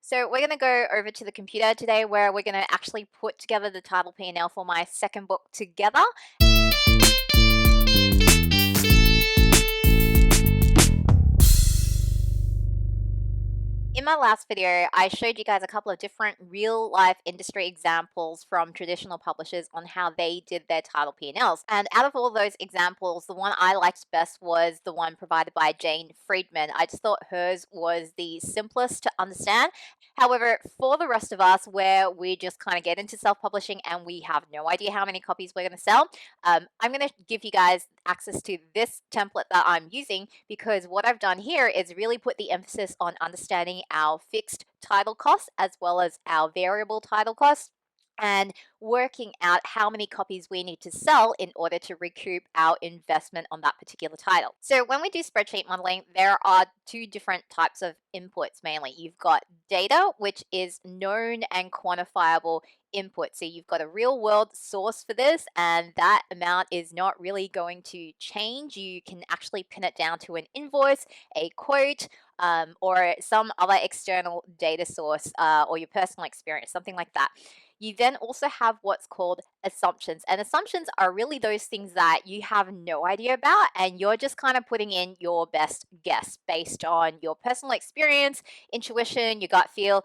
So we're going to go over to the computer today where we're going to actually put together the title P&L for my second book together. In my last video, I showed you guys a couple of different real life industry examples from traditional publishers on how they did their title P&Ls. And out of all those examples, the one I liked best was the one provided by Jane Friedman. I just thought hers was the simplest to understand. However, for the rest of us, where we just kind of get into self-publishing and we have no idea how many copies we're going to sell, I'm going to give you guys access to this template that I'm using, because what I've done here is really put the emphasis on understanding our fixed title costs as well as our variable title costs, and working out how many copies we need to sell in order to recoup our investment on that particular title. So when we do spreadsheet modeling, there are two different types of inputs mainly. You've got data, which is known and quantifiable input. So you've got a real world source for this, and that amount is not really going to change. You can actually pin it down to an invoice, a quote, or some other external data source, or your personal experience, something like that. You then also have what's called assumptions. And assumptions are really those things that you have no idea about, and you're just kind of putting in your best guess based on your personal experience, intuition, your gut feel,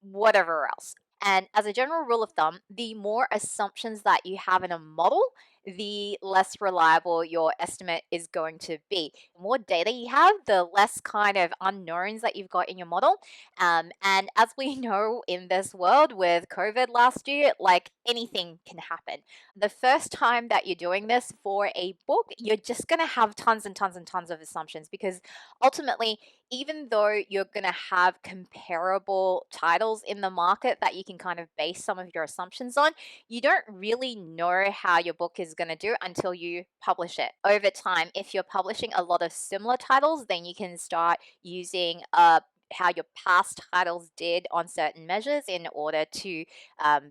whatever else. And as a general rule of thumb, the more assumptions that you have in a model, the less reliable your estimate is going to be. The more data you have, the less kind of unknowns that you've got in your model. And as we know in this world with COVID last year, like anything can happen. The first time that you're doing this for a book, you're just going to have tons and tons and tons of assumptions, because ultimately, even though you're going to have comparable titles in the market that you can kind of base some of your assumptions on, you don't really know how your book is going to do until you publish it. Over time, if you're publishing a lot of similar titles, then you can start using how your past titles did on certain measures in order to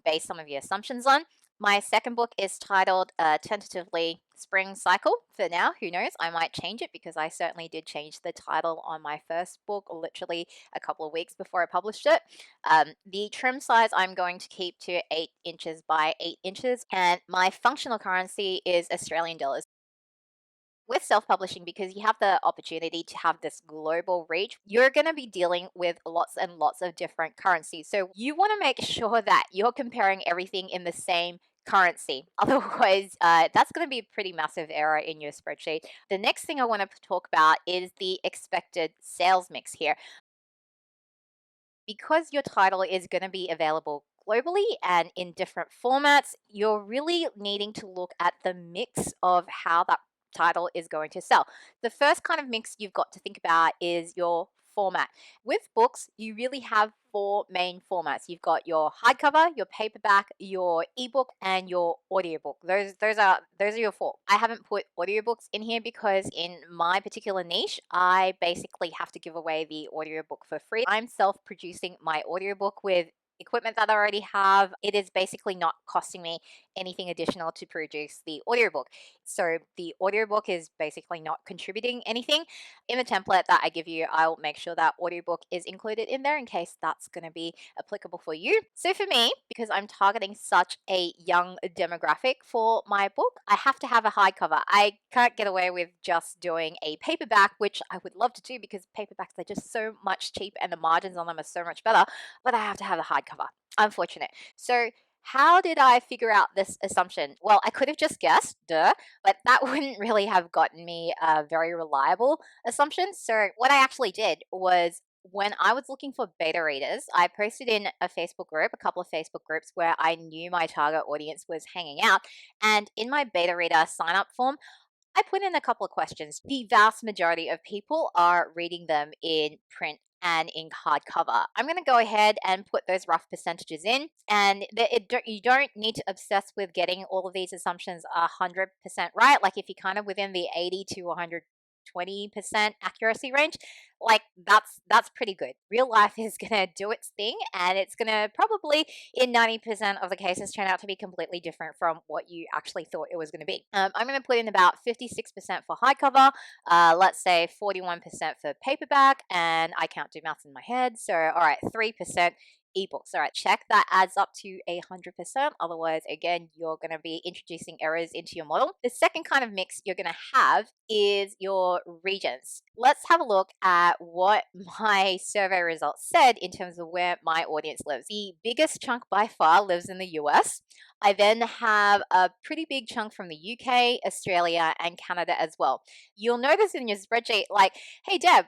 base some of your assumptions on. My second book is titled tentatively Spring Cycle. For now, who knows? I might change it, because I certainly did change the title on my first book literally a couple of weeks before I published it. The trim size I'm going to keep to 8 inches by 8 inches, and my functional currency is Australian dollars. With self-publishing, because you have the opportunity to have this global reach, you're going to be dealing with lots and lots of different currencies. So you want to make sure that you're comparing everything in the same currency. Otherwise, that's going to be a pretty massive error in your spreadsheet. The next thing I want to talk about is the expected sales mix here. Because your title is going to be available globally and in different formats, you're really needing to look at the mix of how that title is going to sell. The first kind of mix you've got to think about is your format. With books, you really have four main formats. You've got your hardcover, your paperback, your ebook, and your audiobook. Those are your four. I haven't put audiobooks in here because in my particular niche, I basically have to give away the audiobook for free. I'm self-producing my audiobook with equipment that I already have. It is basically not costing me anything additional to produce the audiobook. So the audiobook is basically not contributing anything. In the template that I give you, I'll make sure that audiobook is included in there in case that's going to be applicable for you. So for me, because I'm targeting such a young demographic for my book, I have to have a hardcover. I can't get away with just doing a paperback, which I would love to do because paperbacks are just so much cheaper and the margins on them are so much better, but I have to have a hardcover. Unfortunate. So how did I figure out this assumption? Well, I could have just guessed, duh, but that wouldn't really have gotten me a very reliable assumption. So what I actually did was, when I was looking for beta readers, I posted in a Facebook group, a couple of Facebook groups where I knew my target audience was hanging out. And in my beta reader sign up form, I put in a couple of questions. The vast majority of people are reading them in print and in hardcover. I'm going to go ahead and put those rough percentages in, and you don't need to obsess with getting all of these assumptions 100% right. Like if you're kind of within the 80 to 100 20% accuracy range, like that's pretty good. Real life is gonna do its thing, and it's gonna probably in 90% of the cases turn out to be completely different from what you actually thought it was gonna be. I'm gonna put in about 56% for hardcover, let's say 41% for paperback, and I can't do maths in my head, so all right, 3% ebooks. All right, check that adds up to 100%. Otherwise, again, you're going to be introducing errors into your model. The second kind of mix you're going to have is your regions. Let's have a look at what my survey results said in terms of where my audience lives. The biggest chunk by far lives in the US. I then have a pretty big chunk from the UK, Australia, and Canada as well. You'll notice in your spreadsheet, like, hey Deb,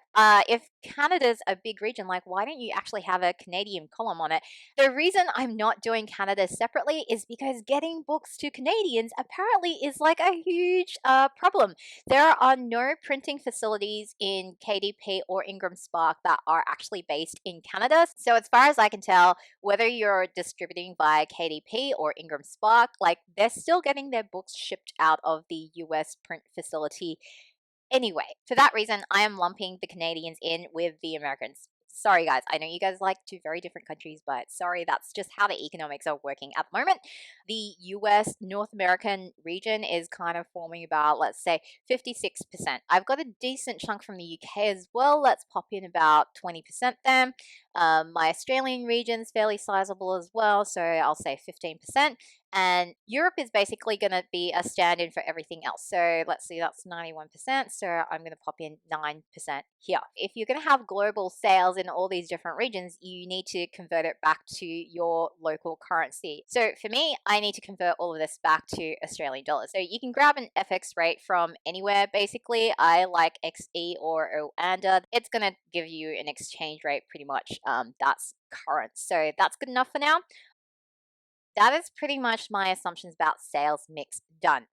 if Canada's a big region, like why don't you actually have a Canadian column on it? The reason I'm not doing Canada separately is because getting books to Canadians apparently is like a huge problem. There are no printing facilities in KDP or Ingram Spark that are actually based in Canada. So as far as I can tell, whether you're distributing via KDP or Ingram Spark, like they're still getting their books shipped out of the US print facility. Anyway, for that reason, I am lumping the Canadians in with the Americans. Sorry, guys. I know you guys like two very different countries, but sorry, that's just how the economics are working at the moment. The US North American region is kind of forming about, let's say, 56%. I've got a decent chunk from the UK as well. Let's pop in about 20% there. My Australian region's fairly sizable as well, so I'll say 15%. And Europe is basically going to be a stand-in for everything else. So let's see, that's 91%. So I'm going to pop in 9% here. If you're going to have global sales in all these different regions, you need to convert it back to your local currency. So for me, I need to convert all of this back to Australian dollars. So you can grab an FX rate from anywhere. Basically, I like XE or OANDA. It's going to give you an exchange rate pretty much that's current. So that's good enough for now. That is pretty much my assumptions about sales mix done.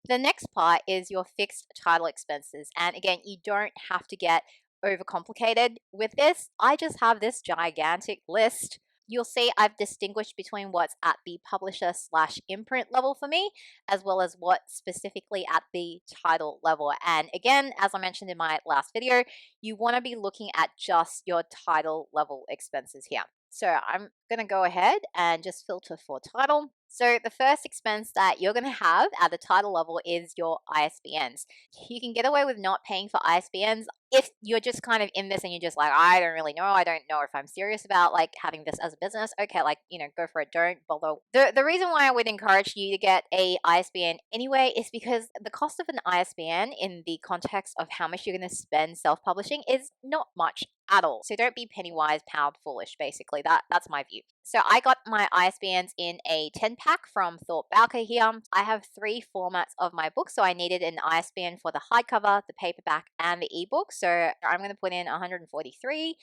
The next part is your fixed title expenses. And again, you don't have to get overcomplicated with this. I just have this gigantic list. You'll see I've distinguished between what's at the publisher / imprint level for me, as well as what's specifically at the title level. And again, as I mentioned in my last video, you want to be looking at just your title level expenses here. So I'm going to go ahead and just filter for title. So the first expense that you're going to have at the title level is your ISBNs. You can get away with not paying for ISBNs if you're just kind of in this and you're just like, I don't really know. I don't know if I'm serious about like having this as a business. Okay, like, go for it. Don't bother. The reason why I would encourage you to get a ISBN anyway is because the cost of an ISBN in the context of how much you're going to spend self-publishing is not much at all. So don't be penny wise, pound foolish, basically. That's my view. So I got my ISBNs in a 10-pack from Thorpe Bowker here. I have 3 formats of my book, so I needed an ISBN for the hardcover, the paperback, and the ebook. So I'm going to put in 143,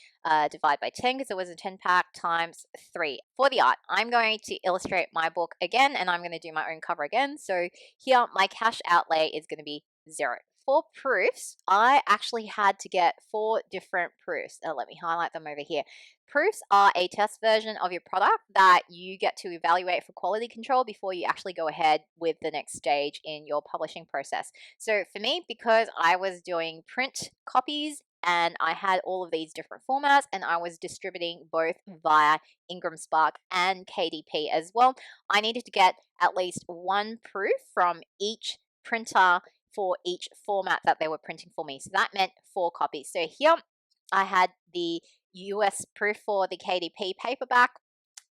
divide by 10 because it was a 10-pack times 3. For the art, I'm going to illustrate my book again, and I'm going to do my own cover again. So here, my cash outlay is going to be 0. For proofs, I actually had to get 4 different proofs. Let me highlight them over here. Proofs are a test version of your product that you get to evaluate for quality control before you actually go ahead with the next stage in your publishing process. So for me, because I was doing print copies and I had all of these different formats and I was distributing both via Ingram Spark and KDP as well, I needed to get at least 1 proof from each printer for each format that they were printing for me. So that meant 4 copies. So here I had the US proof for the KDP paperback.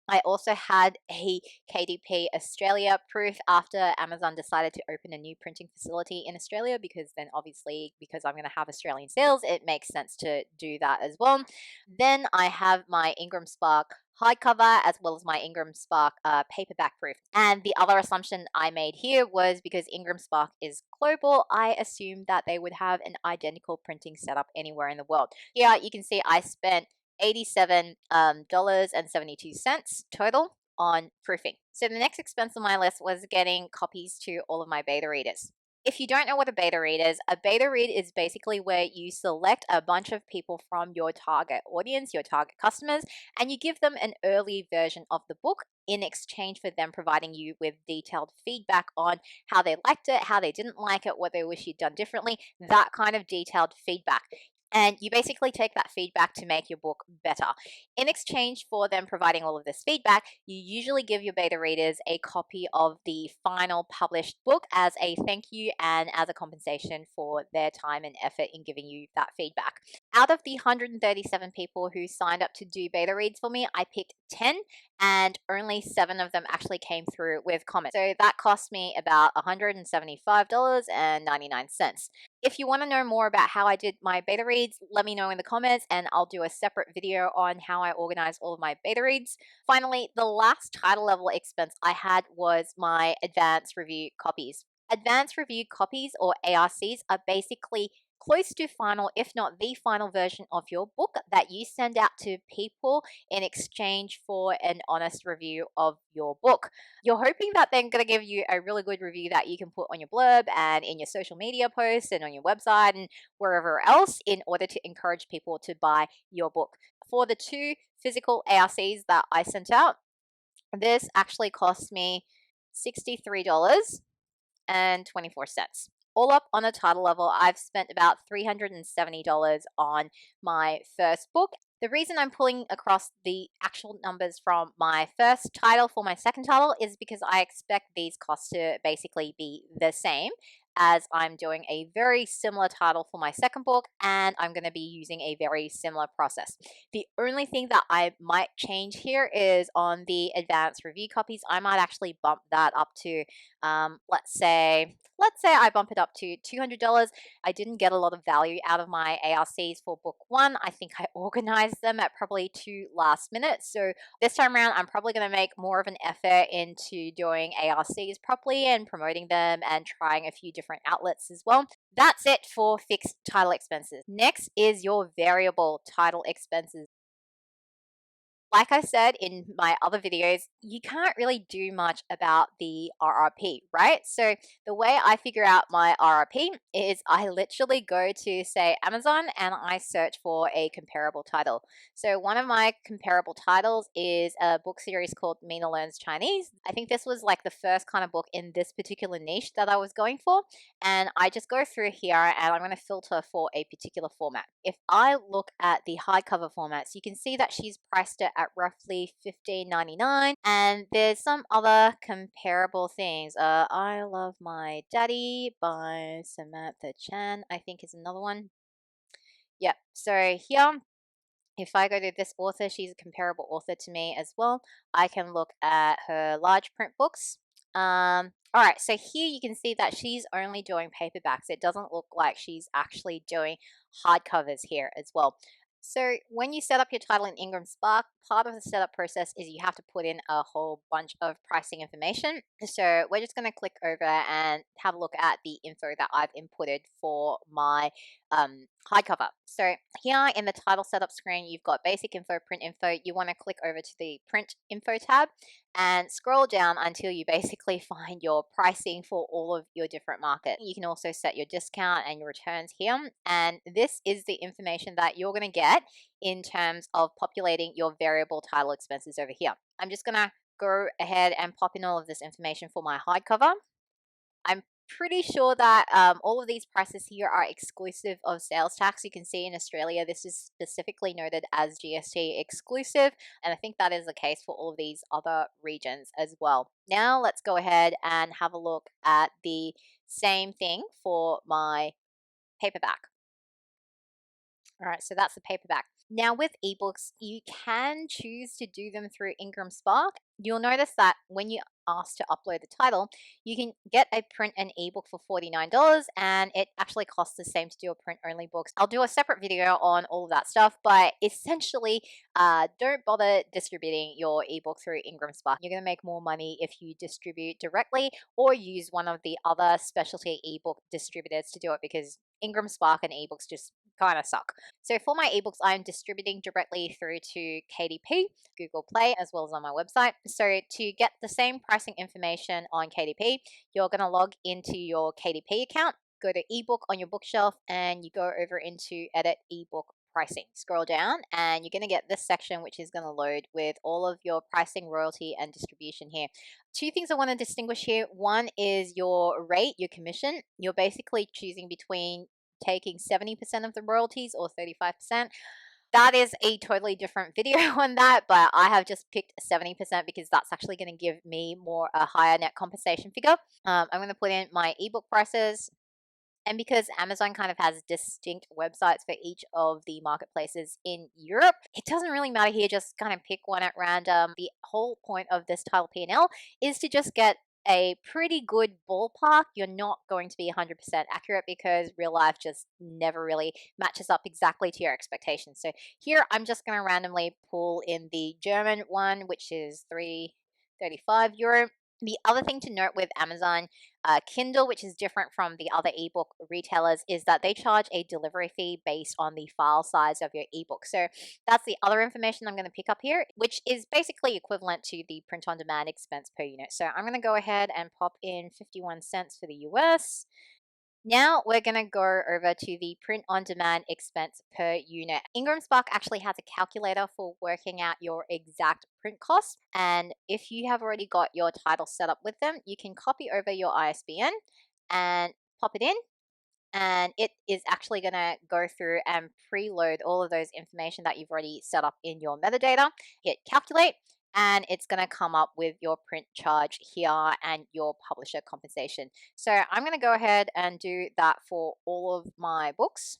I also had a KDP Australia proof after Amazon decided to open a new printing facility in Australia, because then obviously, because I'm going to have Australian sales, it makes sense to do that as well. Then I have my Ingram Spark hardcover as well as my Ingram Spark paperback proof. And the other assumption I made here was because Ingram Spark is global, I assumed that they would have an identical printing setup anywhere in the world. Yeah, you can see I spent $87.72 total on proofing. So the next expense on my list was getting copies to all of my beta readers. If you don't know what a beta read is basically where you select a bunch of people from your target audience, your target customers, and you give them an early version of the book in exchange for them providing you with detailed feedback on how they liked it, how they didn't like it, what they wish you'd done differently, that kind of detailed feedback. And you basically take that feedback to make your book better. In exchange for them providing all of this feedback, you usually give your beta readers a copy of the final published book as a thank you and as a compensation for their time and effort in giving you that feedback. Out of the 137 people who signed up to do beta reads for me, I picked 10, and only 7 of them actually came through with comments. So that cost me about $175.99. If you want to know more about how I did my beta reads, let me know in the comments and I'll do a separate video on how I organize all of my beta reads. Finally, the last title level expense I had was my advanced review copies. Advanced review copies, or ARCs, are basically close to final, if not the final version of your book that you send out to people in exchange for an honest review of your book. You're hoping that they're going to give you a really good review that you can put on your blurb and in your social media posts and on your website and wherever else in order to encourage people to buy your book. For the 2 physical ARCs that I sent out, this actually cost me $63.24. All up on a title level, I've spent about $370 on my first book. The reason I'm pulling across the actual numbers from my first title for my second title is because I expect these costs to basically be the same, as I'm doing a very similar title for my second book and I'm going to be using a very similar process. The only thing that I might change here is on the advanced review copies. I might actually bump that up to let's say I bump it up to $200. I didn't get a lot of value out of my ARCs for book 1. I think I organized them at probably too last minute. So this time around, I'm probably going to make more of an effort into doing ARCs properly and promoting them and trying a few different outlets as well. That's it for fixed title expenses. Next is your variable title expenses. Like I said in my other videos, you can't really do much about the RRP, right? So the way I figure out my RRP is I literally go to, say, Amazon and I search for a comparable title. So one of my comparable titles is a book series called Mina Learns Chinese. I think this was like the first kind of book in this particular niche that I was going for. And I just go through here and I'm going to filter for a particular format. If I look at the hardcover formats, you can see that she's priced it at roughly $15.99, and there's some other comparable things. I Love My Daddy by Samantha Chan, I think, is another one. Yep, so here, if I go to this author, she's a comparable author to me as well. I can look at her large print books. All right, so here you can see that she's only doing paperbacks. It doesn't look like she's actually doing hardcovers here as well. So when you set up your title in Ingram Spark, part of the setup process is you have to put in a whole bunch of pricing information. So we're just going to click over and have a look at the info that I've inputted for my hardcover. So here in the title setup screen, you've got basic info, print info. You want to click over to the print info tab and scroll down until you basically find your pricing for all of your different markets. You can also set your discount and your returns here. And this is the information that you're going to get in terms of populating your variable title expenses over here. I'm just going to go ahead and pop in all of this information for my hardcover. I'm pretty sure that all of these prices here are exclusive of sales tax. You can see in Australia, this is specifically noted as GST exclusive, and I think that is the case for all of these other regions as well. Now let's go ahead and have a look at the same thing for my paperback. All right, so that's the paperback. Now with ebooks, you can choose to do them through Ingram Spark. You'll notice that when you ask to upload the title, you can get a print and ebook for $49, and it actually costs the same to do a print only books. I'll do a separate video on all of that stuff, but essentially, don't bother distributing your ebook through Ingram Spark. You're going to make more money if you distribute directly or use one of the other specialty ebook distributors to do it, because Ingram Spark and ebooks just kind of suck. So for my ebooks, I'm distributing directly through to KDP, Google Play, as well as on my website. So to get the same pricing information on KDP, you're going to log into your KDP account, go to ebook on your bookshelf, and you go over into edit ebook pricing. Scroll down and you're going to get this section, which is going to load with all of your pricing, royalty, and distribution here. Two things I want to distinguish here. One is your rate, your commission. You're basically choosing between taking 70% of the royalties or 35%. That is a totally different video on that, but I have just picked 70% because that's actually going to give me a higher net compensation figure. I'm going to put in my ebook prices. And because Amazon kind of has distinct websites for each of the marketplaces in Europe, it doesn't really matter here. Just kind of pick one at random. The whole point of this Title P&L is to just get a pretty good ballpark. You're not going to be 100% accurate because real life just never really matches up exactly to your expectations. So here I'm just going to randomly pull in the German one, which is €3.35. The other thing to note with Amazon Kindle, which is different from the other ebook retailers, is that they charge a delivery fee based on the file size of your ebook. So that's the other information I'm going to pick up here, which is basically equivalent to the print on demand expense per unit. So I'm going to go ahead and pop in 51 cents for the US. Now we're going to go over to the print on demand expense per unit. Ingram Spark actually has a calculator for working out your exact print cost. And if you have already got your title set up with them, you can copy over your ISBN and pop it in. And it is actually going to go through and preload all of those information that you've already set up in your metadata. Hit calculate, and it's going to come up with your print charge here and your publisher compensation. So I'm going to go ahead and do that for all of my books.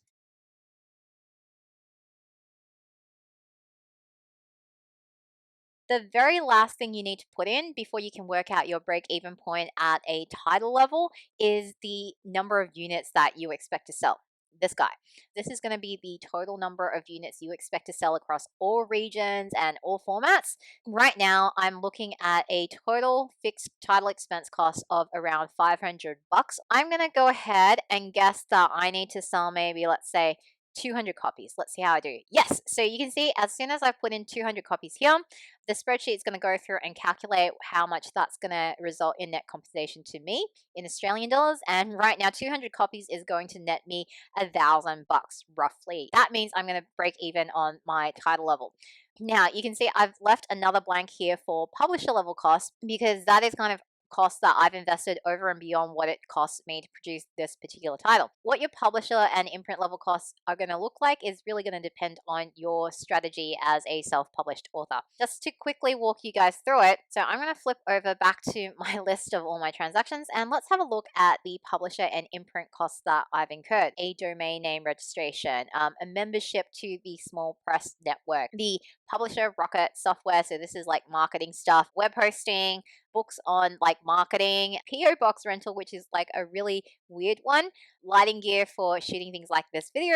The very last thing you need to put in before you can work out your break even point at a title level is the number of units that you expect to sell. This guy. This is going to be the total number of units you expect to sell across all regions and all formats. Right now, I'm looking at a total fixed title expense cost of around $500. I'm going to go ahead and guess that I need to sell maybe, let's say, 200 copies. Let's see how I do. Yes, so you can see as soon as I put in 200 copies here, the spreadsheet is going to go through and calculate how much that's going to result in net compensation to me in Australian dollars. And right now, 200 copies is going to net me $1,000 roughly. That means I'm going to break even on my title level. Now you can see I've left another blank here for publisher level costs because that is kind of costs that I've invested over and beyond what it costs me to produce this particular title. What your publisher and imprint level costs are going to look like is really going to depend on your strategy as a self-published author. Just to quickly walk you guys through it, so I'm going to flip over back to my list of all my transactions and let's have a look at the publisher and imprint costs that I've incurred. A domain name registration, a membership to the Small Press Network, the publisher Rocket software, so this is like marketing stuff, web hosting, books on like marketing, PO box rental, which is like a really weird one, lighting gear for shooting things like this video,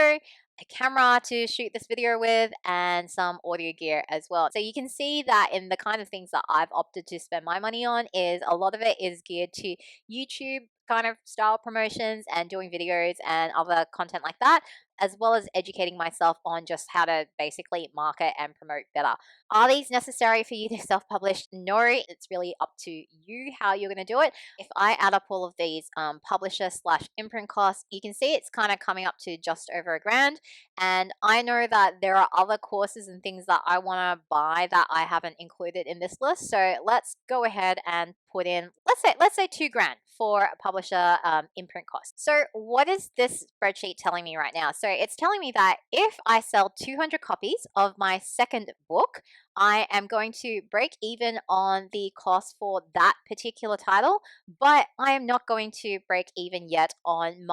a camera to shoot this video with, and some audio gear as well. So you can see that in the kind of things that I've opted to spend my money on is a lot of it is geared to YouTube kind of style promotions and doing videos and other content like that, as well as educating myself on just how to basically market and promote better. Are these necessary for you to self-publish? No, it's really up to you how you're going to do it. If I add up all of these publisher slash imprint costs, you can see it's kind of coming up to just over $1,000. And I know that there are other courses and things that I want to buy that I haven't included in this list. So let's go ahead and put in, let's say $2,000 for a publisher imprint cost. So what is this spreadsheet telling me right now? So it's telling me that if I sell 200 copies of my second book, I am going to break even on the cost for that particular title, but I am not going to break even yet on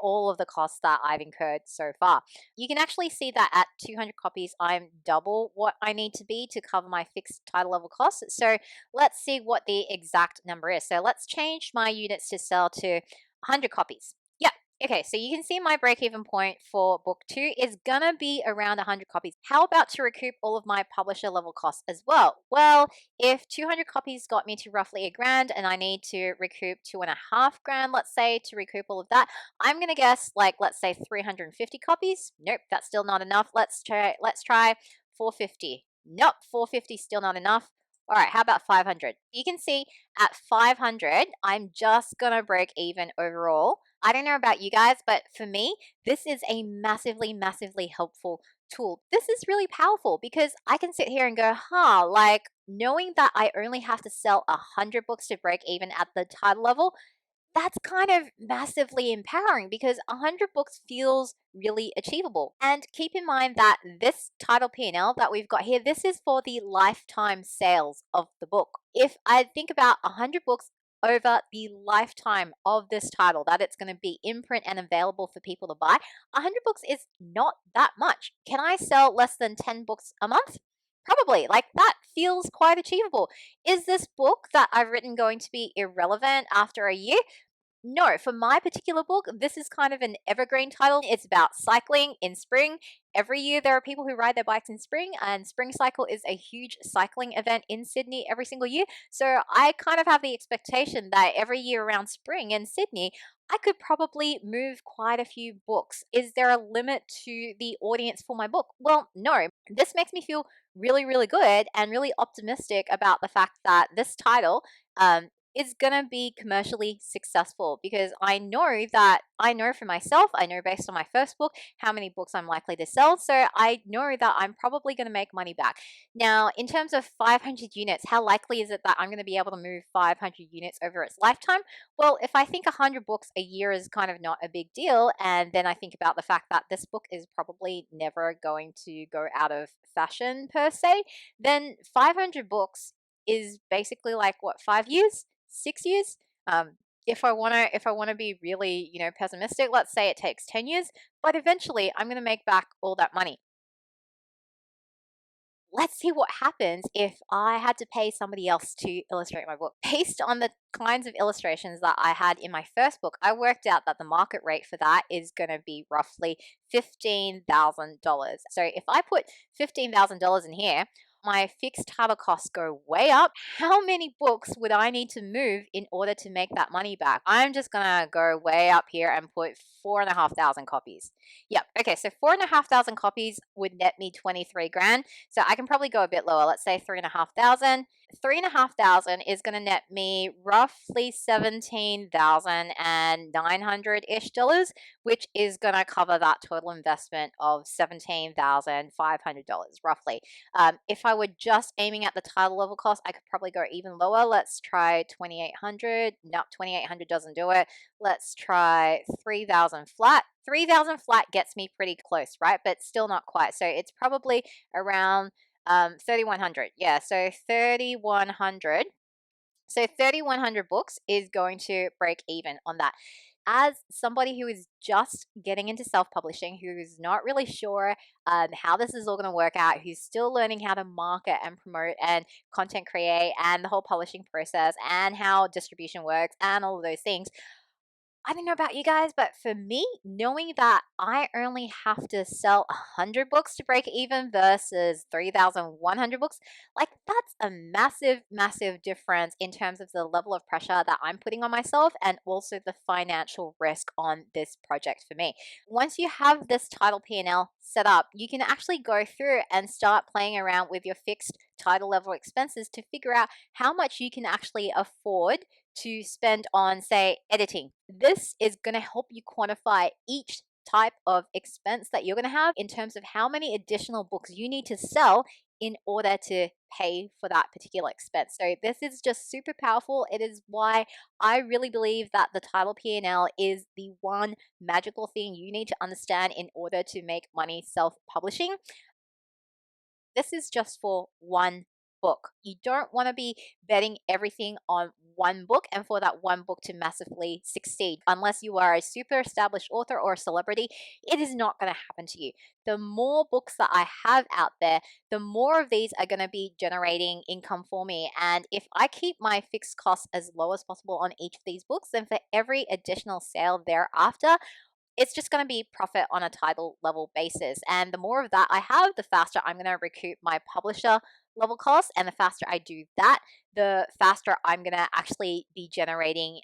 all of the costs that I've incurred so far. You can actually see that at 200 copies, I'm double what I need to be to cover my fixed title level costs. So let's see what the exact number is. So let's change my units to sell to 100 copies. Yeah. Okay, so you can see my break-even point for book 2 is gonna be around 100 copies. How about to recoup all of my publisher level costs as well? Well, if 200 copies got me to roughly $1,000 and I need to recoup $2.5 let's say, to recoup all of that, I'm gonna guess like, let's say 350 copies. Nope, that's still not enough. Let's try 450. Nope, 450 still not enough. All right, how about 500? You can see at 500, I'm just gonna break even overall. I don't know about you guys, but for me, this is a massively, massively helpful tool. This is really powerful because I can sit here and go, like knowing that I only have to sell 100 books to break even at the title level, that's kind of massively empowering because 100 books feels really achievable. And keep in mind that this title P&L that we've got here, this is for the lifetime sales of the book. If I think about 100 books over the lifetime of this title that it's going to be in print and available for people to buy, 100 books is not that much. Can I sell less than 10 books a month? Probably. Like that feels quite achievable. Is this book that I've written going to be irrelevant after a year? No, for my particular book, this is kind of an evergreen title. It's about cycling in spring. Every year, there are people who ride their bikes in spring, and Spring Cycle is a huge cycling event in Sydney every single year. So I kind of have the expectation that every year around spring in Sydney, I could probably move quite a few books. Is there a limit to the audience for my book? Well, no. This makes me feel really, really good and really optimistic about the fact that this title is going to be commercially successful because I know for myself, I know based on my first book how many books I'm likely to sell. So I know that I'm probably going to make money back. Now, in terms of 500 units, how likely is it that I'm going to be able to move 500 units over its lifetime? Well, if I think 100 books a year is kind of not a big deal, and then I think about the fact that this book is probably never going to go out of fashion per se, then 500 books is basically like what, 5 years? 6 years. Um, if I wanna be really, pessimistic, let's say it takes 10 years, but eventually I'm gonna make back all that money. Let's see what happens if I had to pay somebody else to illustrate my book. Based on the kinds of illustrations that I had in my first book, I worked out that the market rate for that is going to be roughly $15,000. So if I put $15,000 in here, my fixed title costs go way up. How many books would I need to move in order to make that money back? I'm just gonna go way up here and put 4,500 copies. Yep. Okay. So 4,500 copies would net me 23 grand. So I can probably go a bit lower. Let's say 3,500. 3,500 is going to net me roughly 17,900 ish dollars, which is going to cover that total investment of $17,500 roughly. If I were just aiming at the title level cost, I could probably go even lower. Let's try 2,800. Nope, 2,800 doesn't do it. Let's try 3,000 flat. 3,000 flat gets me pretty close, right? But still not quite. So it's probably around 3,100. Yeah, so 3,100. So 3,100 books is going to break even on that. As somebody who is just getting into self-publishing, who's not really sure how this is all going to work out, who's still learning how to market and promote and content create and the whole publishing process and how distribution works and all of those things, I don't know about you guys, but for me, knowing that I only have to sell 100 books to break even versus 3,100 books, like that's a massive, massive difference in terms of the level of pressure that I'm putting on myself and also the financial risk on this project for me. Once you have this title P&L set up, you can actually go through and start playing around with your fixed title level expenses to figure out how much you can actually afford to spend on, say, editing. This is going to help you quantify each type of expense that you're going to have in terms of how many additional books you need to sell in order to pay for that particular expense. So this is just super powerful. It is why I really believe that the title P&L is the one magical thing you need to understand in order to make money self-publishing. This is just for one book. You don't want to be betting everything on one book and for that one book to massively succeed. Unless you are a super established author or a celebrity, it is not going to happen to you. The more books that I have out there, the more of these are going to be generating income for me. And if I keep my fixed costs as low as possible on each of these books, then for every additional sale thereafter, it's just going to be profit on a title level basis. And the more of that I have, the faster I'm going to recoup my publisher level costs. And the faster I do that, the faster I'm going to actually be generating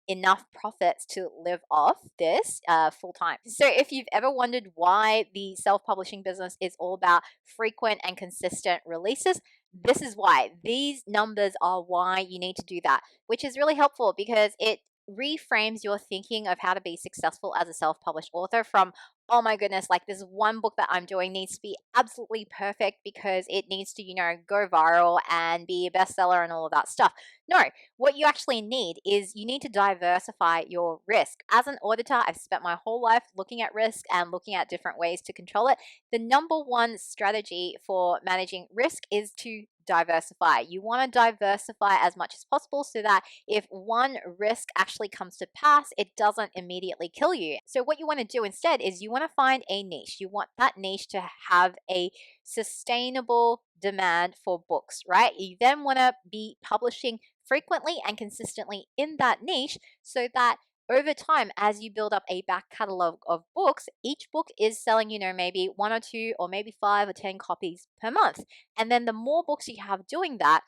enough profits to live off this full time. So if you've ever wondered why the self-publishing business is all about frequent and consistent releases, this is why. These numbers are why you need to do that, which is really helpful because it reframes your thinking of how to be successful as a self-published author from oh my goodness, like this one book that I'm doing needs to be absolutely perfect because it needs to, go viral and be a bestseller and all of that stuff. No, what you actually need is you need to diversify your risk. As an auditor, I've spent my whole life looking at risk and looking at different ways to control it. The number one strategy for managing risk is to diversify. You want to diversify as much as possible so that if one risk actually comes to pass, it doesn't immediately kill you. So, what you want to do instead is you want to find a niche. You want that niche to have a sustainable demand for books, right? You then want to be publishing frequently and consistently in that niche so that over time, as you build up a back catalog of books, each book is selling, maybe one or two or maybe 5 or 10 copies per month. And then the more books you have doing that,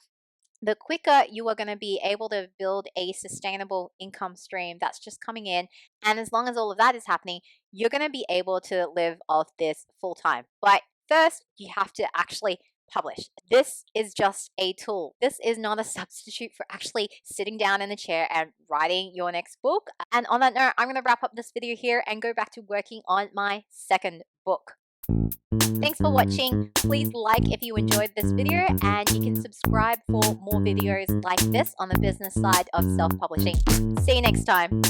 the quicker you are going to be able to build a sustainable income stream that's just coming in. And as long as all of that is happening, you're going to be able to live off this full time. But first, you have to actually publish. This is just a tool. This is not a substitute for actually sitting down in a chair and writing your next book. And on that note, I'm going to wrap up this video here and go back to working on my second book. Thanks for watching. Please like if you enjoyed this video, and you can subscribe for more videos like this on the business side of self-publishing. See you next time.